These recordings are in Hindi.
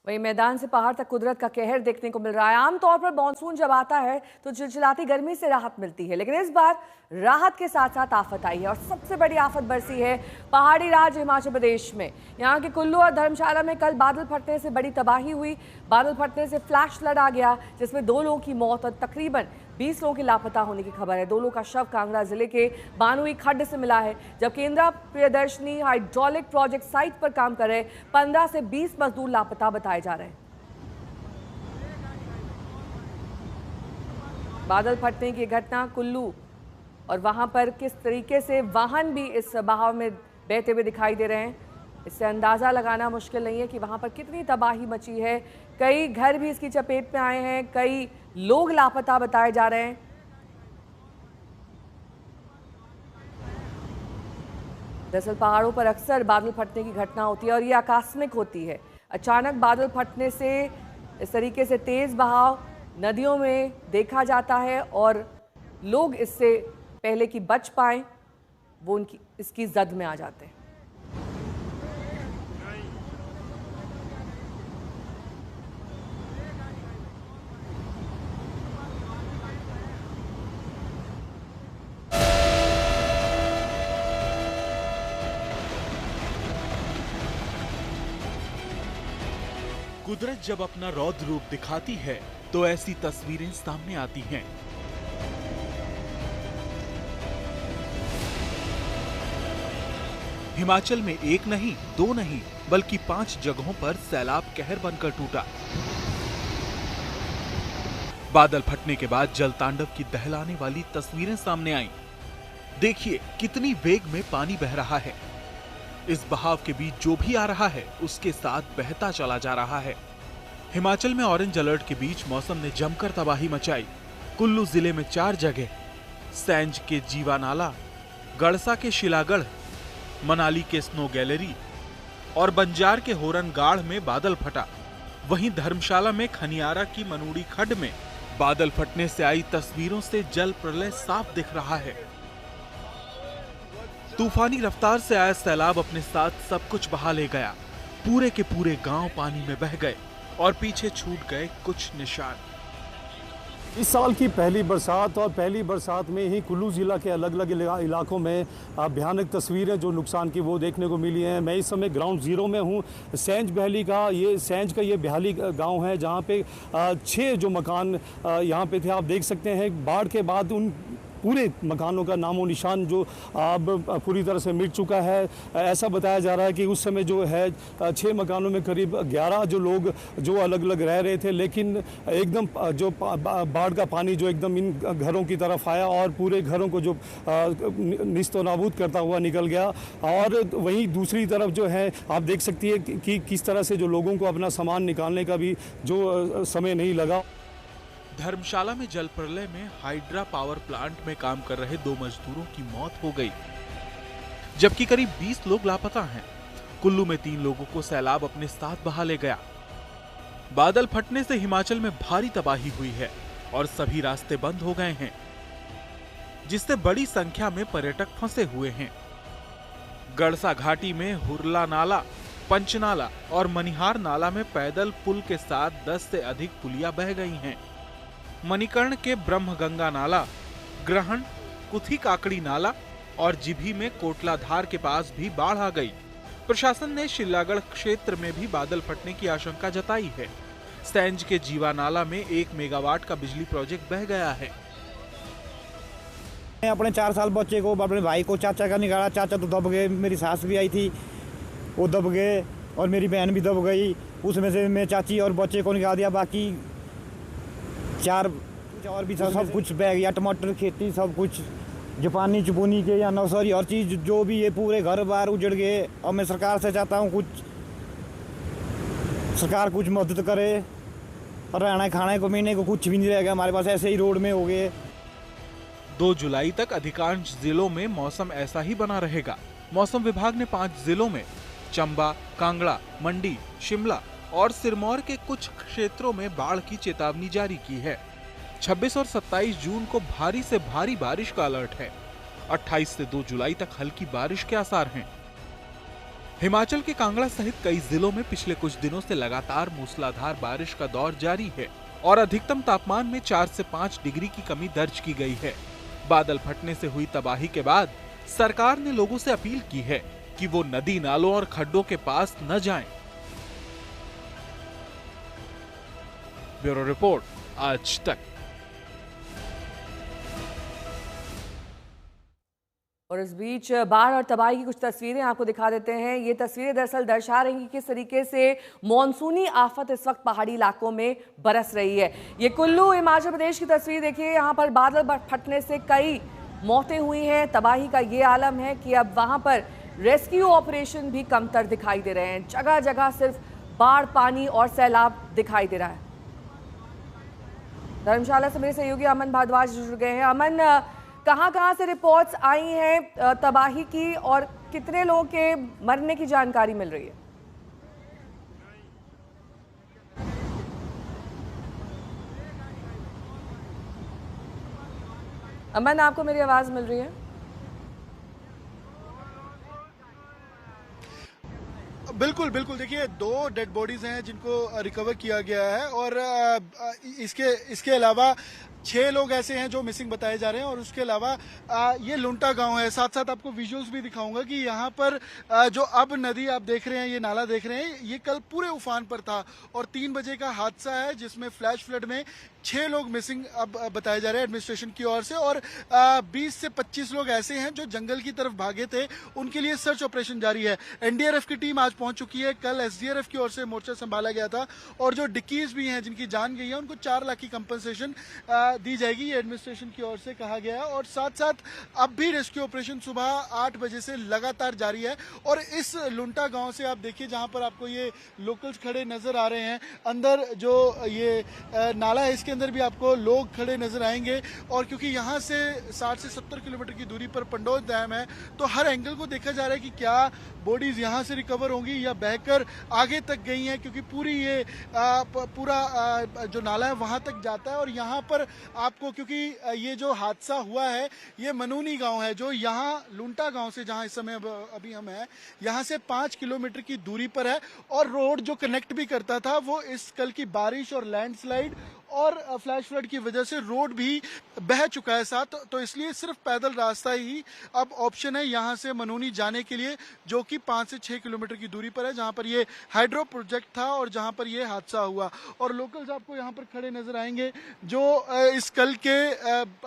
वहीं मैदान से पहाड़ तक कुदरत का कहर देखने को मिल रहा है। आमतौर पर मानसून जब आता है तो चिलचिलाती गर्मी से राहत मिलती है, लेकिन इस बार राहत के साथ साथ आफत आई है और सबसे बड़ी आफत बरसी है पहाड़ी राज्य हिमाचल प्रदेश में। यहाँ के कुल्लू और धर्मशाला में कल बादल फटने से बड़ी तबाही हुई। बादल फटने से फ्लैश फ्लड आ गया, जिसमें 2 लोगों की मौत और तकरीबन 20 लोगों के लापता होने की खबर है। 2 लोगों का शव कांगड़ा जिले के बानुई खड्ड से मिला है, जबकि Indira Priyadarshini hydraulic project site पर काम कर रहे 15 से 20 मजदूर लापता बताए जा रहे हैं। बादल फटने की घटना कुल्लू और वहां पर किस तरीके से वाहन भी इस बहाव में बहते हुए दिखाई दे रहे हैं, इससे अंदाजा लगाना मुश्किल नहीं है कि वहां पर कितनी तबाही मची है। कई घर भी इसकी चपेट में आए हैं, कई लोग लापता बताए जा रहे हैं। दरअसल पहाड़ों पर अक्सर बादल फटने की घटना होती है और ये आकस्मिक होती है। अचानक बादल फटने से इस तरीके से तेज बहाव नदियों में देखा जाता है और लोग इससे पहले कि बच पाएं वो इसकी जद में आ जाते हैं। कुदरत जब अपना रौद्र रूप दिखाती है तो ऐसी तस्वीरें सामने आती हैं। हिमाचल में एक नहीं, 2 नहीं, बल्कि 5 जगहों पर सैलाब कहर बनकर टूटा। बादल फटने के बाद जल तांडव की दहलाने वाली तस्वीरें सामने आईं। देखिए कितनी वेग में पानी बह रहा है। इस बहाव के बीच जो भी आ रहा है उसके साथ बहता चला जा रहा है। हिमाचल में ऑरेंज अलर्ट के बीच मौसम ने जमकर तबाही मचाई। कुल्लू जिले में 4 जगह, सैंज के जीवा नाला, गड़सा के शिलागढ़, मनाली के स्नो गैलरी और बंजार के होरनगाढ़ में बादल फटा। वहीं धर्मशाला में खनियारा की मनूड़ी खड्ड में बादल फटने से आई तस्वीरों से जल प्रलय साफ दिख रहा है। तूफानी रफ्तार से आया सैलाब अपने साथ सब कुछ बहा ले गया। पूरे के पूरे गांव पानी में बह गए और पीछे छूट गए कुछ निशान। इस साल की पहली बरसात और पहली बरसात में ही कुल्लू ज़िला के अलग अलग इलाकों में भयानक तस्वीरें जो नुकसान की वो देखने को मिली हैं। मैं इस समय ग्राउंड ज़ीरो में हूँ। सैंज का ये बहाली गांव है, जहां पे 6 जो मकान यहां पे थे, आप देख सकते हैं बाढ़ के बाद उन पूरे मकानों का नामो निशान जो अब पूरी तरह से मिट चुका है। ऐसा बताया जा रहा है कि उस समय जो है 6 मकानों में करीब 11 जो लोग जो अलग अलग रह रहे थे, लेकिन एकदम जो बाढ़ का पानी जो एकदम इन घरों की तरफ आया और पूरे घरों को जो निस्तो नाबूद करता हुआ निकल गया। और वहीं दूसरी तरफ जो है आप देख सकती है कि किस तरह से जो लोगों को अपना सामान निकालने का भी जो समय नहीं लगा। धर्मशाला में जल प्रलय में हाइड्रा पावर प्लांट में काम कर रहे 2 मजदूरों की मौत हो गई, जबकि करीब 20 लोग लापता हैं। कुल्लू में 3 लोगों को सैलाब अपने साथ बहा ले गया। बादल फटने से हिमाचल में भारी तबाही हुई है और सभी रास्ते बंद हो गए हैं, जिससे बड़ी संख्या में पर्यटक फंसे हुए हैं। गड़सा घाटी में हुरला नाला, पंचनाला और मनिहार नाला में पैदल पुल के साथ 10 से अधिक पुलियां बह गई हैं। मणिकर्ण के ब्रह्मगंगा नाला, ग्रहण, कुथी काकड़ी नाला और जिभी में कोटलाधार के पास भी बाढ़ आ गई। प्रशासन ने शिलागढ़ क्षेत्र में भी बादल फटने की आशंका जताई है। सैंज के जीवा नाला में 1 मेगावाट का बिजली प्रोजेक्ट बह गया है। अपने 4 साल बच्चे को, अपने भाई को, चाचा का निकाला। चाचा तो दब गए, मेरी सास भी आई थी, वो दब गए और मेरी बहन भी दब गई। उसमें से मैं चाची और बच्चे को निकाल दिया। बाकी 4 और भी सब कुछ बह गया। टमाटर खेती सब कुछ, जापानी चुपुनी के या नौसरी हर चीज़ जो भी है, पूरे घर बार उजड़ गए। और मैं सरकार से चाहता हूँ सरकार कुछ मदद करे। और रहना खाने को महीने को कुछ भी नहीं रहेगा हमारे पास, ऐसे ही रोड में हो गए। 2 जुलाई तक अधिकांश जिलों में मौसम ऐसा ही बना रहेगा। मौसम विभाग ने 5 जिलों में चंबा, कांगड़ा, मंडी, शिमला और सिरमौर के कुछ क्षेत्रों में बाढ़ की चेतावनी जारी की है। 26 और 27 जून को भारी से भारी बारिश का अलर्ट है। 28 से 2 जुलाई तक हल्की बारिश के आसार हैं। हिमाचल के कांगड़ा सहित कई जिलों में पिछले कुछ दिनों से लगातार मूसलाधार बारिश का दौर जारी है और अधिकतम तापमान में 4 से 5 डिग्री की कमी दर्ज की गई है। बादल फटने से हुई तबाही के बाद सरकार ने लोगों से अपील की है कि वो नदी नालों और खड्डों के पास न जाएं। ब्यूरो रिपोर्ट, आज तक। और इस बीच बाढ़ और तबाही की कुछ तस्वीरें आपको दिखा देते हैं। ये तस्वीरें दरअसल दर्शा रही हैं किस तरीके से मॉनसूनी आफत इस वक्त पहाड़ी इलाकों में बरस रही है। ये कुल्लू हिमाचल प्रदेश की तस्वीर देखिए, यहाँ पर बादल फटने से कई मौतें हुई हैं। तबाही का ये आलम है कि अब वहाँ पर रेस्क्यू ऑपरेशन भी कमतर दिखाई दे रहे हैं। जगह जगह सिर्फ बाढ़, पानी और सैलाब दिखाई दे रहा है। धर्मशाला से मेरे सहयोगी अमन भारद्वाज जुड़ गए हैं। अमन, कहां से रिपोर्ट्स आई हैं तबाही की और कितने लोगों के मरने की जानकारी मिल रही है? अमन, आपको मेरी आवाज मिल रही है? बिल्कुल बिल्कुल, देखिए 2 डेड बॉडीज हैं जिनको रिकवर किया गया है और इसके अलावा 6 लोग ऐसे हैं जो मिसिंग बताए जा रहे हैं। और उसके अलावा ये लुंटा गांव है। साथ साथ आपको विजुअल्स भी दिखाऊंगा कि यहाँ पर जो अब नदी आप देख रहे हैं, ये नाला देख रहे हैं, ये कल पूरे उफान पर था और 3 बजे का हादसा है जिसमें फ्लैश फ्लड में 6 लोग मिसिंग अब बताए जा रहे हैं एडमिनिस्ट्रेशन की ओर से। और 20 से 25 लोग ऐसे हैं जो जंगल की तरफ भागे थे, उनके लिए सर्च ऑपरेशन जारी है। एनडीआरएफ की टीम आज पहुंच चुकी है। कल एसडीआरएफ की ओर से मोर्चा संभाला गया था और जो डिक्कीज भी हैं जिनकी जान गई है उनको 4 लाख की कंपनसेशन दी जाएगी, ये एडमिनिस्ट्रेशन की ओर से कहा गया है। और साथ साथ अब भी रेस्क्यू ऑपरेशन सुबह 8 बजे से लगातार जारी है। और इस लुंटा गांव से आप देखिए, जहां पर आपको ये लोकल्स खड़े नजर आ रहे हैं, अंदर जो ये नाला है इसके अंदर भी आपको लोग खड़े नजर आएंगे। और क्योंकि यहाँ से 60 से 70 किलोमीटर की दूरी पर पंडोज डैम है, तो हर एंगल को देखा जा रहा है कि क्या बॉडीज यहाँ से रिकवर होंगी या बहकर आगे तक गई हैं, क्योंकि पूरी ये पूरा जो नाला है वहां तक जाता है। और यहाँ पर आपको, क्योंकि ये जो हादसा हुआ है ये मनूनी गांव है जो यहाँ लुंटा गांव से, जहां इस समय अभी हम हैं, यहाँ से 5 किलोमीटर की दूरी पर है। और रोड जो कनेक्ट भी करता था वो इस कल की बारिश और लैंडस्लाइड और फ्लैश फ्लड की वजह से रोड भी बह चुका है साथ, तो इसलिए सिर्फ पैदल रास्ता ही अब ऑप्शन है यहाँ से मनूनी जाने के लिए, जो कि 5 से 6 किलोमीटर की दूरी पर है, जहाँ पर ये हाइड्रो प्रोजेक्ट था और जहाँ पर ये हादसा हुआ। और लोकल्स आपको यहाँ पर खड़े नजर आएंगे जो इस कल के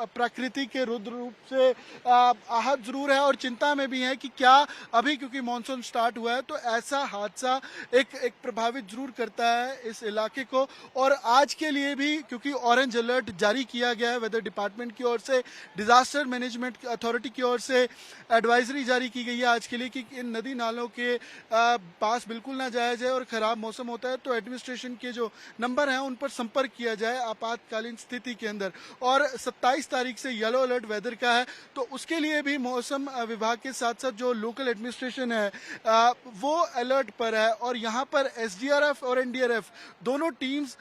प्रकृति के रुद्र रूप से आहत जरूर है और चिंता में भी है कि क्या अभी, क्योंकि मानसून स्टार्ट हुआ है, तो ऐसा हादसा एक प्रभावित जरूर करता है इस इलाके को। और आज के लिए भी क्योंकि ऑरेंज अलर्ट जारी किया गया है वेदर डिपार्टमेंट की ओर से, डिजास्टर मैनेजमेंट अथॉरिटी की ओर से एडवाइजरी जारी की गई है आज के लिए कि इन नदी नालों के पास बिल्कुल ना जाया जाए और खराब मौसम होता है तो एडमिनिस्ट्रेशन के जो नंबर हैं उन पर संपर्क किया जाए आपातकालीन स्थिति के अंदर। और 27 तारीख से येलो अलर्ट वेदर का है, तो उसके लिए भी मौसम विभाग के साथ साथ जो लोकल एडमिनिस्ट्रेशन है वो अलर्ट पर है। और यहाँ पर एसडीआरएफ और एनडीआरएफ दोनों टीम्स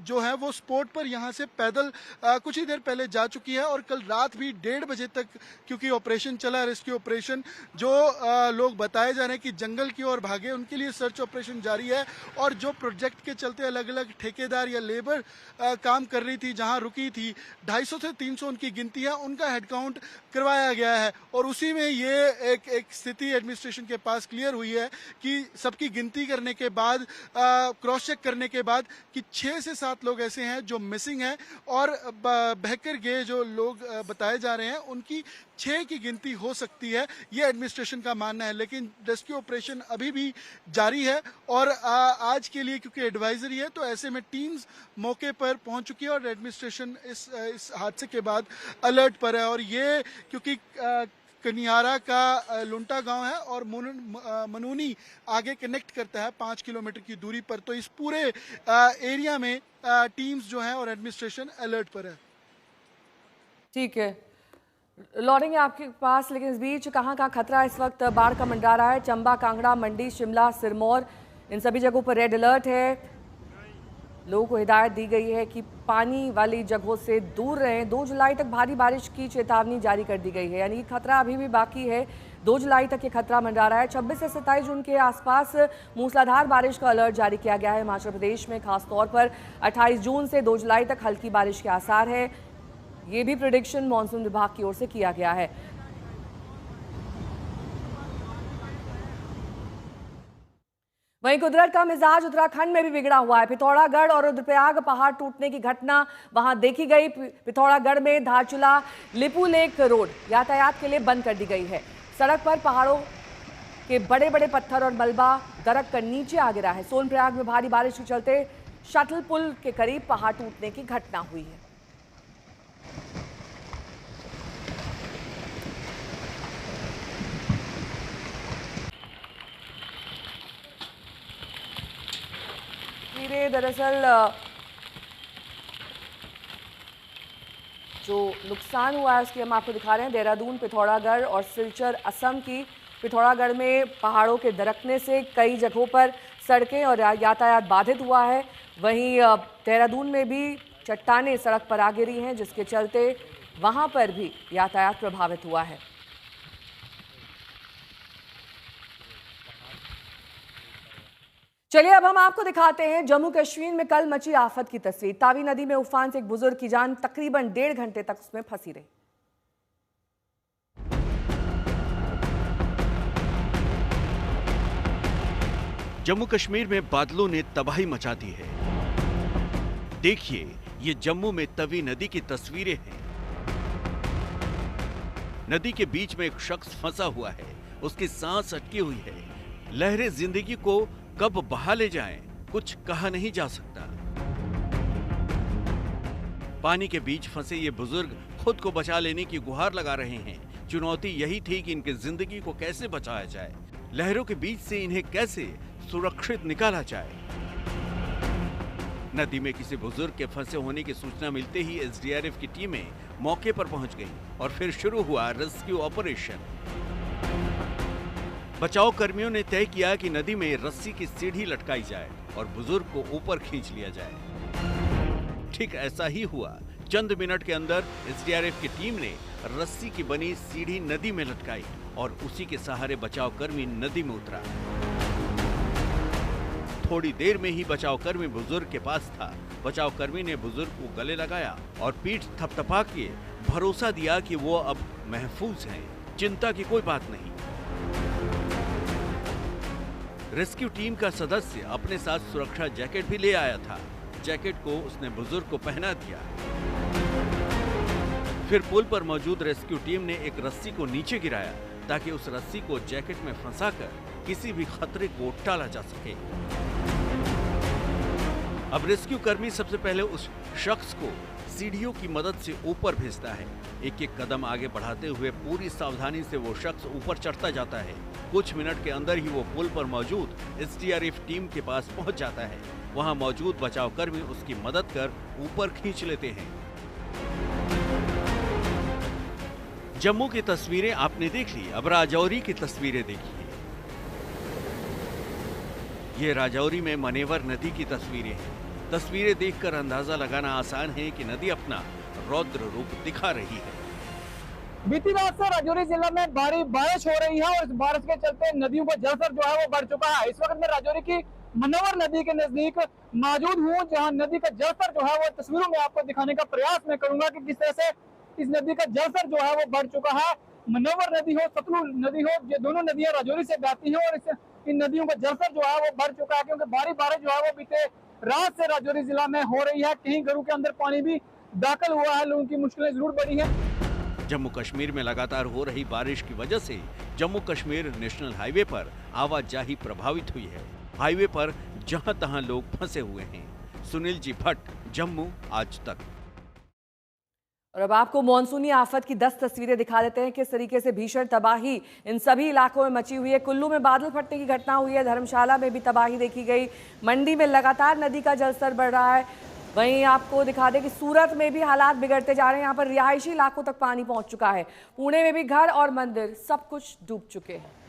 जो है वो स्पॉट पर यहाँ से पैदल कुछ ही देर पहले जा चुकी है। और कल रात भी 1:30 बजे तक क्योंकि ऑपरेशन चला, रेस्क्यू ऑपरेशन, जो लोग बताए जा रहे हैं कि जंगल की ओर भागे उनके लिए सर्च ऑपरेशन जारी है। और जो प्रोजेक्ट के चलते अलग अलग ठेकेदार या लेबर काम कर रही थी, जहां रुकी थी, 250 से 300 उनकी गिनती है, उनका हेडकाउंट करवाया गया है। और उसी में ये एक स्थिति एडमिनिस्ट्रेशन के पास क्लियर हुई है कि सबकी गिनती करने के बाद, क्रॉस चेक करने के बाद, कि 6 से 7 लोग ऐसे हैं जो मिसिंग हैं और बहकर गए जो लोग बताए जा रहे हैं उनकी 6 की गिनती हो सकती है, ये एडमिनिस्ट्रेशन का मानना है। लेकिन रेस्क्यू ऑपरेशन अभी भी जारी है और आज के लिए क्योंकि एडवाइजरी है तो ऐसे में टीम्स मौके पर पहुंच चुकी है और एडमिनिस्ट्रेशन इस हादसे के बाद अलर्ट पर है। और ये क्योंकि कनियारा का लुंटा गांव है और मनूनी आगे कनेक्ट करता है 5 किलोमीटर की दूरी पर, तो इस पूरे एरिया में टीम्स जो हैं और एडमिनिस्ट्रेशन अलर्ट पर है। ठीक है, लौटेंगे आपके पास, लेकिन इस बीच कहाँ खतरा इस वक्त बाढ़ का मंडरा रहा है? चंबा, कांगड़ा, मंडी, शिमला, सिरमौर, इन सभी जगहों पर रेड अलर्ट है। लोगों को हिदायत दी गई है कि पानी वाली जगहों से दूर रहें। 2 जुलाई तक भारी बारिश की चेतावनी जारी कर दी गई है, यानी खतरा अभी भी बाकी है। 2 जुलाई तक ये खतरा मंडरा रहा है। 26 से 27 जून के आसपास मूसलाधार बारिश का अलर्ट जारी किया गया है हिमाचल प्रदेश में। खासतौर पर 28 जून से 2 जुलाई तक हल्की बारिश के आसार है। ये भी प्रेडिक्शन मॉनसून विभाग की ओर से किया गया है। वहीं कुदरत का मिजाज उत्तराखंड में भी बिगड़ा हुआ है। पिथौरागढ़ और रुद्रप्रयाग पहाड़ टूटने की घटना वहां देखी गई। पिथौरागढ़ में धारचूला लिपू लेक रोड यातायात के लिए बंद कर दी गई है। सड़क पर पहाड़ों के बड़े बड़े पत्थर और मलबा दरक कर नीचे आ गिरा है। सोनप्रयाग में भारी बारिश के चलते शटल पुल के करीब पहाड़ टूटने की घटना हुई है। दरअसल जो नुकसान हुआ है उसकी हम आपको दिखा रहे हैं। देहरादून, पिथौरागढ़ और सिलचर असम की। पिथौरागढ़ में पहाड़ों के दरकने से कई जगहों पर सड़कें और यातायात बाधित हुआ है। वहीं देहरादून में भी चट्टानें सड़क पर आ गिरी हैं, जिसके चलते वहां पर भी यातायात प्रभावित हुआ है। चलिए अब हम आपको दिखाते हैं जम्मू कश्मीर में कल मची आफत की तस्वीर। तावी नदी में उफान से एक बुजुर्ग की जान तकरीबन 1.5 घंटे तक उसमें फंसी रही। जम्मू कश्मीर में बादलों ने तबाही मचा दी है। देखिए, ये जम्मू में तवी नदी की तस्वीरें हैं। नदी के बीच में एक शख्स फंसा हुआ है, उसकी सांस अटकी हुई है। लहरें जिंदगी को कब बहा ले जाएं, कुछ कहा नहीं जा सकता। पानी के बीच फंसे ये बुजुर्ग खुद को बचा लेने की गुहार लगा रहे हैं। चुनौती यही थी कि इनकी जिंदगी को कैसे बचाया जाए, लहरों के बीच से इन्हें कैसे सुरक्षित निकाला जाए। नदी में किसी बुजुर्ग के फंसे होने की सूचना मिलते ही एसडीआरएफ की टीमें मौके पर पहुंच गईं और फिर शुरू हुआ रेस्क्यू ऑपरेशन। बचाव कर्मियों ने तय किया कि नदी में रस्सी की सीढ़ी लटकाई जाए और बुजुर्ग को ऊपर खींच लिया जाए। ठीक ऐसा ही हुआ। चंद मिनट के अंदर एसडीआरएफ की टीम ने रस्सी की बनी सीढ़ी नदी में लटकाई और उसी के सहारे बचाव कर्मी नदी में उतरा। थोड़ी देर में ही बचाव कर्मी बुजुर्ग के पास था। बचाव कर्मी ने बुजुर्ग को गले लगाया और पीठ थपथपा के भरोसा दिया कि वो अब महफूज हैं, चिंता की कोई बात नहीं। रेस्क्यू टीम का सदस्य अपने साथ सुरक्षा जैकेट भी ले आया था। जैकेट को उसने बुजुर्ग को पहना दिया। फिर पुल पर मौजूद रेस्क्यू टीम ने एक रस्सी को नीचे गिराया ताकि उस रस्सी को जैकेट में फंसाकर किसी भी खतरे को टाला जा सके। अब रेस्क्यू कर्मी सबसे पहले उस शख्स को सीढ़ियों की मदद से ऊपर भेजता है। एक एक कदम आगे बढ़ाते हुए पूरी सावधानी से वो शख्स ऊपर चढ़ता जाता है। कुछ मिनट के अंदर ही वो पुल पर मौजूद एसडीआरएफ टीम के पास पहुंच जाता है। वहां मौजूद बचाव कर्मी उसकी मदद कर ऊपर खींच लेते हैं। जम्मू की तस्वीरें आपने देख ली, अब राजौरी की तस्वीरें देखिए। ये राजौरी में मनेवर नदी की तस्वीरें हैं। तस्वीरें देखकर अंदाजा लगाना आसान है कि नदी अपना रौद्र रूप दिखा रही है। बीती रात से राजौरी जिला में भारी बारिश हो रही है और इस बारिश के चलते नदियों का जलस्तर जो है वो बढ़ चुका है। इस वक्त मैं राजौरी की मनोवर नदी के नजदीक मौजूद हूँ, जहाँ नदी का जलस्तर जो है वो तस्वीरों में आपको दिखाने का प्रयास मैं करूंगा कि किस तरह से इस नदी का जलस्तर जो है वो बढ़ चुका है। मनोवर नदी हो, सतलुज नदी हो, ये दोनों नदियां राजौरी से बहती हैं और इन नदियों का जलस्तर जो है वो बढ़ चुका है, क्योंकि भारी बारिश जो है वो बीते रात से राजौरी जिला में हो रही है। कहीं घरों के अंदर पानी भी दाखिल हुआ है, लोगों की मुश्किलें जरूर बढ़ी है। जम्मू कश्मीर में लगातार हो रही बारिश की वजह से जम्मू कश्मीर नेशनल हाईवे पर आवाजाही प्रभावित हुई है। हाईवे पर जहां तहां लोग फंसे हुए हैं। सुनील जी भट्ट, जम्मू आज तक। और अब आपको मॉनसूनी आफत की 10 तस्वीरें दिखा देते हैं किस तरीके से भीषण तबाही इन सभी इलाकों में मची हुई है। कुल्लू में बादल फटने की घटना हुई है, धर्मशाला में भी तबाही देखी गई, मंडी में लगातार नदी का जलस्तर बढ़ रहा है। वहीं आपको दिखा दें कि सूरत में भी हालात बिगड़ते जा रहे हैं, यहाँ पर रिहायशी इलाकों तक पानी पहुंच चुका है। पुणे में भी घर और मंदिर सब कुछ डूब चुके हैं।